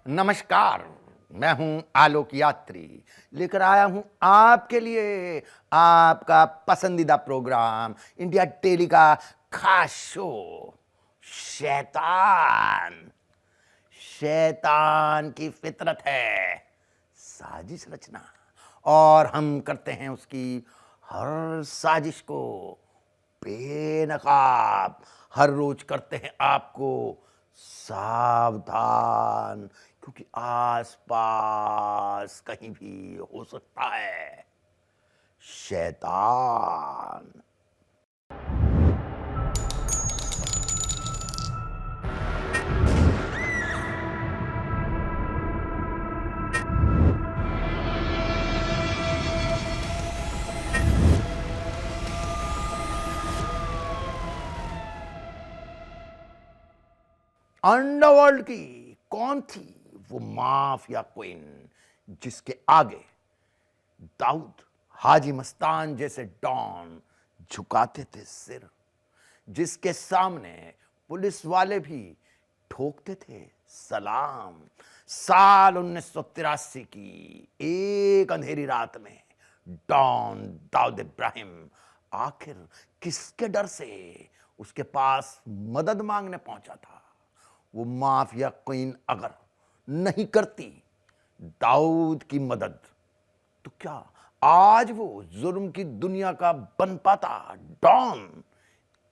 नमस्कार, मैं हूं आलोक यात्री, लेकर आया हूं आपके लिए आपका पसंदीदा प्रोग्राम इंडिया टेली का खास शो शैतान। शैतान की फितरत है साजिश रचना, और हम करते हैं उसकी हर साजिश को बेनकाब। हर रोज करते हैं आपको सावधान, क्योंकि आसपास कहीं भी हो सकता है शैतान। अंडरवर्ल्ड की कौन थी वो माफिया क्वीन जिसके आगे दाऊद हाजी मस्तान जैसे डॉन झुकाते थे सिर, जिसके सामने पुलिस वाले भी ठोकते थे सलाम। साल 1983 की एक अंधेरी रात में डॉन दाऊद इब्राहिम आखिर किसके डर से उसके पास मदद मांगने पहुंचा था। वो माफिया क्वीन अगर नहीं करती दाऊद की मदद, तो क्या आज वो जुर्म की दुनिया का बन पाता डॉन।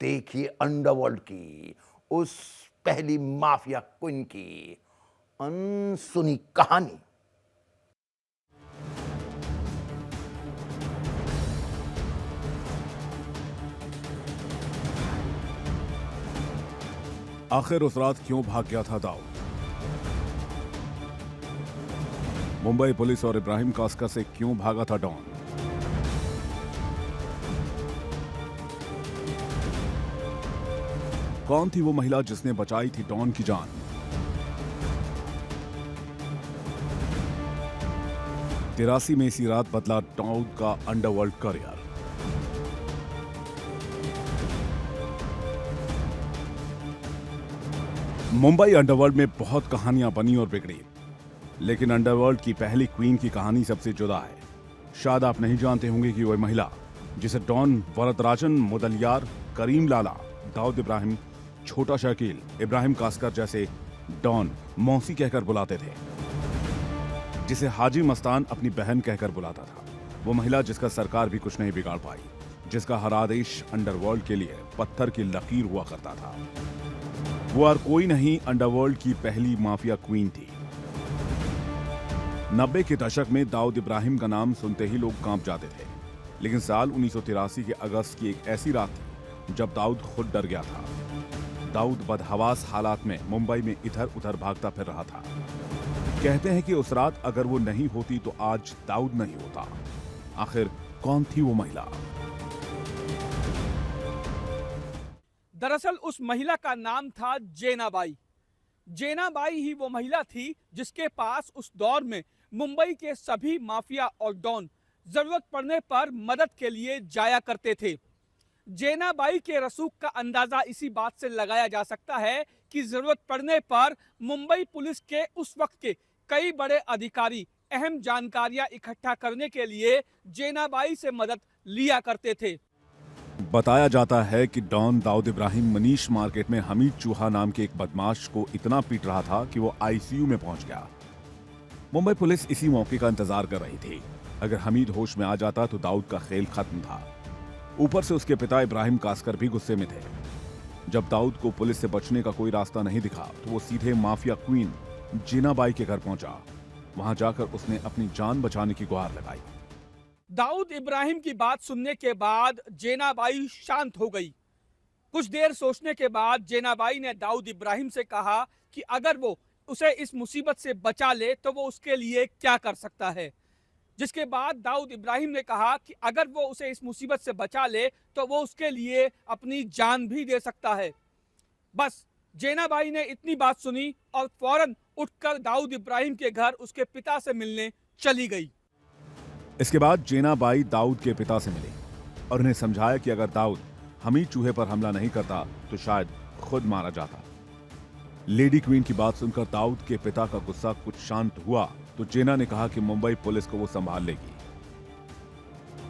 देखिए अंडरवर्ल्ड की उस पहली माफिया क्वीन की अनसुनी कहानी। आखिर उस रात क्यों भाग गया था दाऊद? मुंबई पुलिस और इब्राहिम कास्कर से क्यों भागा था डॉन? कौन थी वो महिला जिसने बचाई थी डॉन की जान? तिरासी में इसी रात बदला दाऊद का अंडरवर्ल्ड करियर। मुंबई अंडरवर्ल्ड में बहुत कहानियां बनी और बिगड़ी, लेकिन अंडरवर्ल्ड की पहली क्वीन की कहानी सबसे जुदा है। शायद आप नहीं जानते होंगे कि वह महिला जिसे डॉन वरदराजन मुदलियार, करीम लाला, दाऊद इब्राहिम, छोटा शकील, इब्राहिम कास्कर जैसे डॉन मौसी कहकर बुलाते थे, जिसे हाजी मस्तान अपनी बहन कहकर बुलाता था। वो महिला जिसका सरकार भी कुछ नहीं बिगाड़ पाई, जिसका हर आदेश अंडरवर्ल्ड के लिए पत्थर की लकीर हुआ करता था। वो और कोई नहीं, अंडरवर्ल्ड की पहली माफिया क्वीन थी। 90 के दशक में दाऊद इब्राहिम का नाम सुनते ही लोग कांप जाते थे, लेकिन साल 1983 के अगस्त की एक ऐसी रात थी जब दाऊद खुद डर गया था। दाऊद बदहवास हालात में मुंबई में इधर उधर भागता फिर रहा था। कहते हैं कि उस रात अगर वो नहीं होती तो आज दाऊद नहीं होता। आखिर कौन थी वो महिला? दरअसल उस महिला का नाम था जेनाबाई। जेनाबाई ही वो महिला थी जिसके पास उस दौर में मुंबई के सभी माफिया और डॉन जरूरत पड़ने पर मदद के लिए जाया करते थे। जेनाबाई के रसूख का अंदाजा इसी बात से लगाया जा सकता है कि जरूरत पड़ने पर मुंबई पुलिस के उस वक्त के कई बड़े अधिकारी अहम जानकारियां इकट्ठा करने के लिए जेनाबाई से मदद लिया करते थे। बताया जाता है कि डॉन दाऊद इब्राहिम मनीष मार्केट में हमीद चूहा नाम के एक बदमाश को इतना पीट रहा था कि वो आईसीयू में पहुंच गया। मुंबई पुलिस इसी मौके का इंतजार कर रही थी। अगर हमीद होश में आ जाता तो दाऊद का खेल खत्म था। ऊपर से उसके पिता इब्राहिम कास्कर भी गुस्से में थे। जब दाऊद को पुलिस से बचने का कोई रास्ता नहीं दिखा तो वो सीधे माफिया क्वीन जेनाबाई के घर पहुंचा। वहां जाकर उसने अपनी जान बचाने की गुहार लगाई। दाऊद इब्राहिम की बात सुनने के बाद जेनाबाई शांत हो गई। कुछ देर सोचने के बाद जेनाबाई ने दाऊद इब्राहिम से कहा कि अगर वो उसे इस मुसीबत से बचा ले तो वो उसके लिए क्या कर सकता है। जिसके बाद दाऊद इब्राहिम ने कहा कि अगर वो उसे इस मुसीबत से बचा ले तो वो उसके लिए अपनी जान भी दे सकता है। बस जेनाबाई ने इतनी बात सुनी और फौरन उठकर दाऊद इब्राहिम के घर उसके पिता से मिलने चली गई। इसके बाद जेनाबाई दाऊद के पिता से मिली और उन्हें समझाया कि अगर दाऊद हमीद चूहे पर हमला नहीं करता तो शायद खुद मारा जाता। लेडी क्वीन की बात सुनकर दाऊद के पिता का गुस्सा कुछ शांत हुआ तो जेना ने कहा कि मुंबई पुलिस को वो संभाल लेगी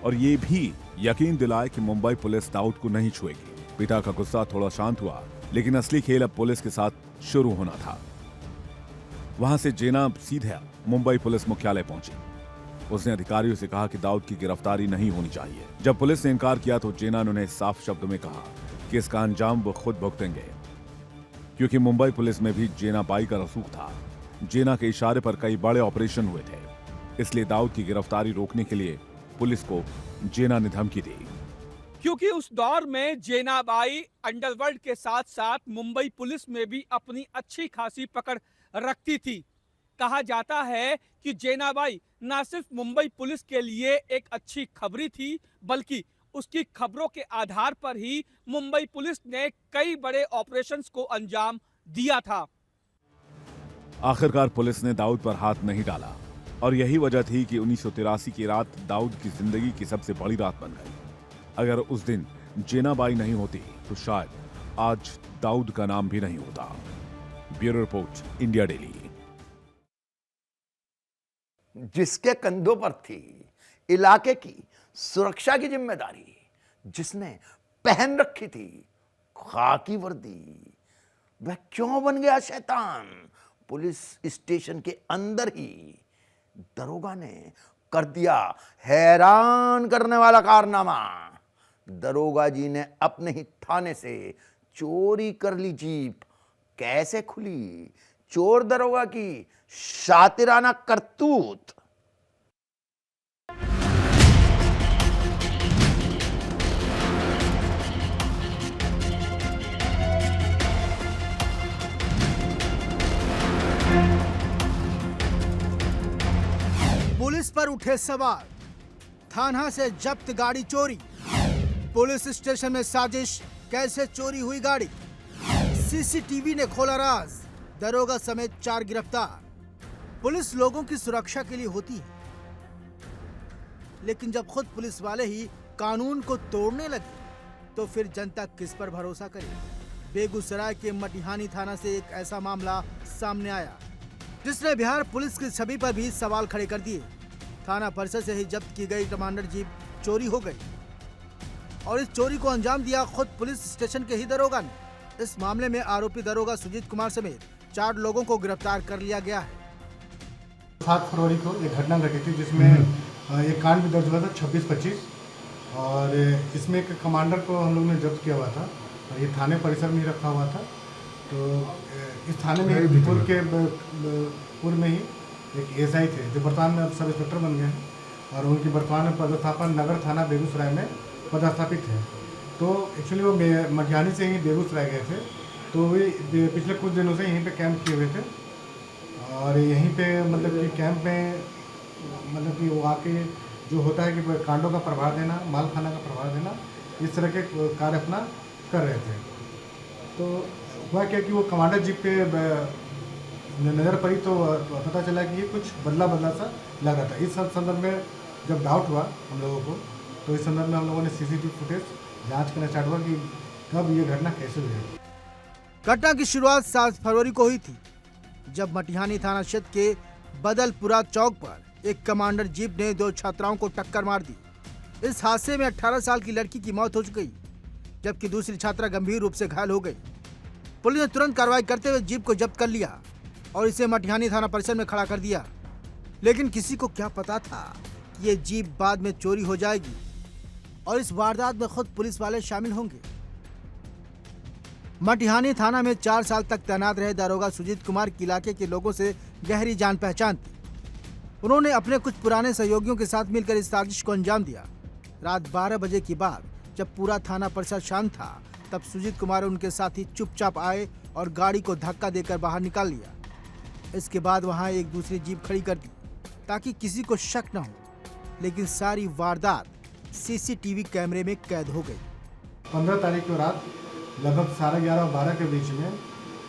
और ये भी यकीन दिलाए कि मुंबई पुलिस दाऊद को नहीं छुएगी। पिता का गुस्सा थोड़ा शांत हुआ, लेकिन असली खेल अब पुलिस के साथ शुरू होना था। वहां से जेना सीधे मुंबई पुलिस मुख्यालय पहुंची। उसने अधिकारियों से कहा कि दाऊद की गिरफ्तारी नहीं होनी चाहिए। जब पुलिस ने इनकार किया तो जेना ने उन्हें साफ शब्द में कहा कि इसका अंजाम वो खुद भुगतेंगे, क्योंकि मुंबई पुलिस में भी जेना बाई का रसूख था। जेना के इशारे पर कई बड़े ऑपरेशन हुए थे, इसलिए दाऊद की गिरफ्तारी रोकने के लिए पुलिस को जेना ने धमकी दी। क्योंकि उस दौर में जेनाबाई अंडरवर्ल्ड के साथ साथ मुंबई पुलिस में भी अपनी अच्छी खासी पकड़ रखती थी। कहा जाता है कि जेनाबाई न सिर्फ मुंबई पुलिस के लिए एक अच्छी खबरी थी, बल्कि उसकी खबरों के आधार पर ही मुंबई पुलिस ने कई बड़े ऑपरेशंस को अंजाम दिया था। आखिरकार पुलिस ने दाऊद पर हाथ नहीं डाला और यही वजह थी कि 1983 की रात दाऊद की जिंदगी की सबसे बड़ी रात बन गई। अगर उस दिन जेनाबाई नहीं होती तो शायद आज दाऊद का नाम भी नहीं होता। Bureau report, India daily. जिसके कंधों पर थी इलाके की सुरक्षा की जिम्मेदारी, जिसने पहन रखी थी खाकी वर्दी, वह क्यों बन गया शैतान? पुलिस स्टेशन के अंदर ही दरोगा ने कर दिया हैरान करने वाला कारनामा। दरोगा जी ने अपने ही थाने से चोरी कर ली जीप। कैसे खुली? चोर दरोगा की शातिराना करतूत। पुलिस पर उठे सवाल, थाना से जब्त गाड़ी चोरी, पुलिस स्टेशन में साजिश, कैसे चोरी हुई गाड़ी, सीसीटीवी ने खोला राज, दरोगा समेत 4 गिरफ्तार। पुलिस लोगों की सुरक्षा के लिए होती है, लेकिन जब खुद पुलिस वाले ही कानून को तोड़ने लगे तो फिर जनता किस पर भरोसा करे? बेगूसराय के मटिहानी थाना से एक ऐसा मामला सामने आया जिसने बिहार पुलिस की छवि पर भी सवाल खड़े कर दिए। थाना परिसर से ही जब्त की गई कमांडर जीप चोरी हो गई और इस चोरी को अंजाम दिया खुद पुलिस स्टेशन के ही दरोगा ने। इस मामले में आरोपी दरोगा सुजीत कुमार समेत 4 लोगों को गिरफ्तार कर लिया गया है। 7 फरवरी को एक घटना घटी थी जिसमें एक कांड भी दर्ज हुआ था 26-25, और इसमें एक कमांडर को हम लोग ने जब्त किया हुआ था और ये थाने परिसर में ही रखा हुआ था। तो इस थाने में पूर्व में ही एक एसआई थे जो वर्तमान सब इंस्पेक्टर बन गए हैं और उनकी वर्तमान पदस्थापन नगर थाना बेगूसराय में पदस्थापित है। तो एक्चुअली वो मटिहानी से ही बेगूसराय गए थे, तो वे पिछले कुछ दिनों से यहीं पे कैंप किए हुए थे और यहीं पे मतलब कि कैंप में मतलब कि वो आके जो होता है कि कांडों का प्रभाव देना, माल खाना का प्रभाव देना, इस तरह के कार्य अपना कर रहे थे। तो हुआ क्या कि वो कमांडर जीप पे नज़र पड़ी तो पता चला कि ये कुछ बदला सा लग रहा था। इस संदर्भ में जब डाउट हुआ हम लोगों को, तो इस संदर्भ में हम लोगों ने सीसीटीवी फुटेज जांच करना स्टार्ट हुआ कि कब ये घटना कैसे हुई। घटना की शुरुआत 7 फरवरी को हुई थी, जब मटिहानी थाना क्षेत्र के बदलपुरा चौक पर एक कमांडर जीप ने 2 छात्राओं को टक्कर मार दी। इस हादसे में 18 साल की लड़की की मौत हो चुकी, जबकि दूसरी छात्रा गंभीर रूप से घायल हो गई। पुलिस ने तुरंत कार्रवाई करते हुए जीप को जब्त कर लिया और इसे मटिहानी थाना परिसर में खड़ा कर दिया। लेकिन किसी को क्या पता था कि ये जीप बाद में चोरी हो जाएगी और इस वारदात में खुद पुलिस वाले शामिल होंगे। मटिहानी थाना में 4 साल तक तैनात रहे दरोगा सुजीत कुमार की इलाके के लोगों से गहरी जान पहचान थी। उन्होंने अपने कुछ पुराने सहयोगियों के साथ मिलकर इस साजिश को अंजाम दिया। रात 12 बजे के बाद जब पूरा थाना परिसर शांत था, तब सुजीत कुमार और उनके साथी चुपचाप आए और गाड़ी को धक्का देकर बाहर निकाल लिया। इसके बाद वहां एक दूसरी जीप खड़ी कर दी ताकि किसी को शक न हो, लेकिन सारी वारदात सीसीटीवी कैमरे में कैद हो गई। 15 तारीख को रात लगभग 11:30 और 12 के बीच में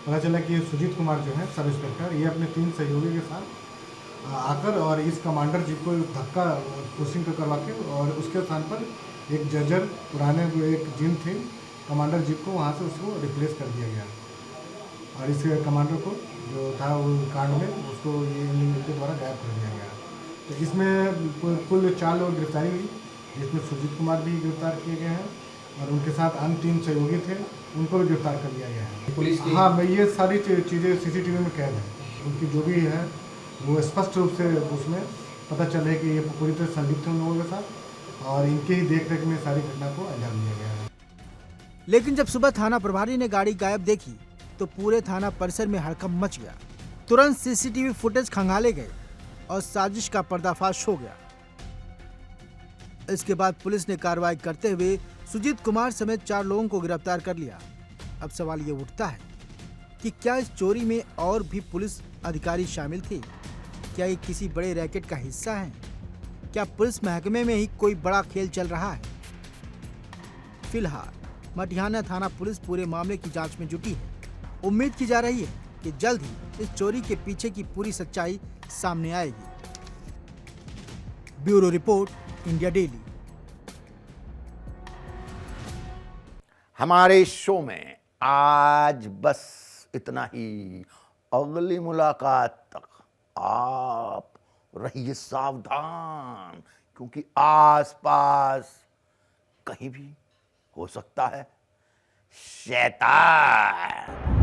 पता चला कि सुजीत कुमार जो है सब इंस्पेक्टर, ये अपने 3 सहयोगी के साथ आकर और इस कमांडर जीप को धक्का पुशिंग करवा के और उसके स्थान पर एक जर्जर पुराने एक जिम थी कमांडर जीप को वहाँ से उसको रिप्लेस कर दिया गया। और इस कमांडर को जो था वो कांड में उसको ये इनके द्वारा गायब कर दिया गया। तो इसमें कुल 4 लोग गिरफ्तारी हुई, जिसमें सुजीत कुमार भी गिरफ्तार किए गए हैं और उनके साथ अन्य 3 सहयोगी थे, उनको भी गिरफ्तार कर लिया गया है। पुलिस की हाँ, मैं ये सारी चीज़ें सीसीटीवी में कैद है। उनकी जो भी है वो स्पष्ट रूप से उसमें पता चल रहा है कि ये पूरी तरह संलिप्त है उन लोगों के साथ और इनके ही देखरेख में सारी घटना को अंजाम दिया गया है। लेकिन जब सुबह थाना प्रभारी ने गाड़ी गायब देखी तो पूरे थाना परिसर में हड़कंप मच गया। तुरंत सीसीटीवी फुटेज खंगाले गए और साजिश का पर्दाफाश हो गया। इसके बाद पुलिस ने कार्रवाई करते हुए सुजीत कुमार समेत 4 लोगों को गिरफ्तार कर लिया। अब सवाल ये उठता है कि क्या इस चोरी में और भी पुलिस अधिकारी शामिल थे? क्या ये किसी बड़े रैकेट का हिस्सा है? क्या पुलिस महकमे में ही कोई बड़ा खेल चल रहा है? फिलहाल मटिहाना थाना पुलिस पूरे मामले की जांच में जुटी है। उम्मीद की जा रही है कि जल्द ही इस चोरी के पीछे की पूरी सच्चाई सामने आएगी। Bureau report, India daily. हमारे शो में आज बस इतना ही। अगली मुलाकात तक आप रहिए सावधान, क्योंकि आसपास कहीं भी हो सकता है शैतान।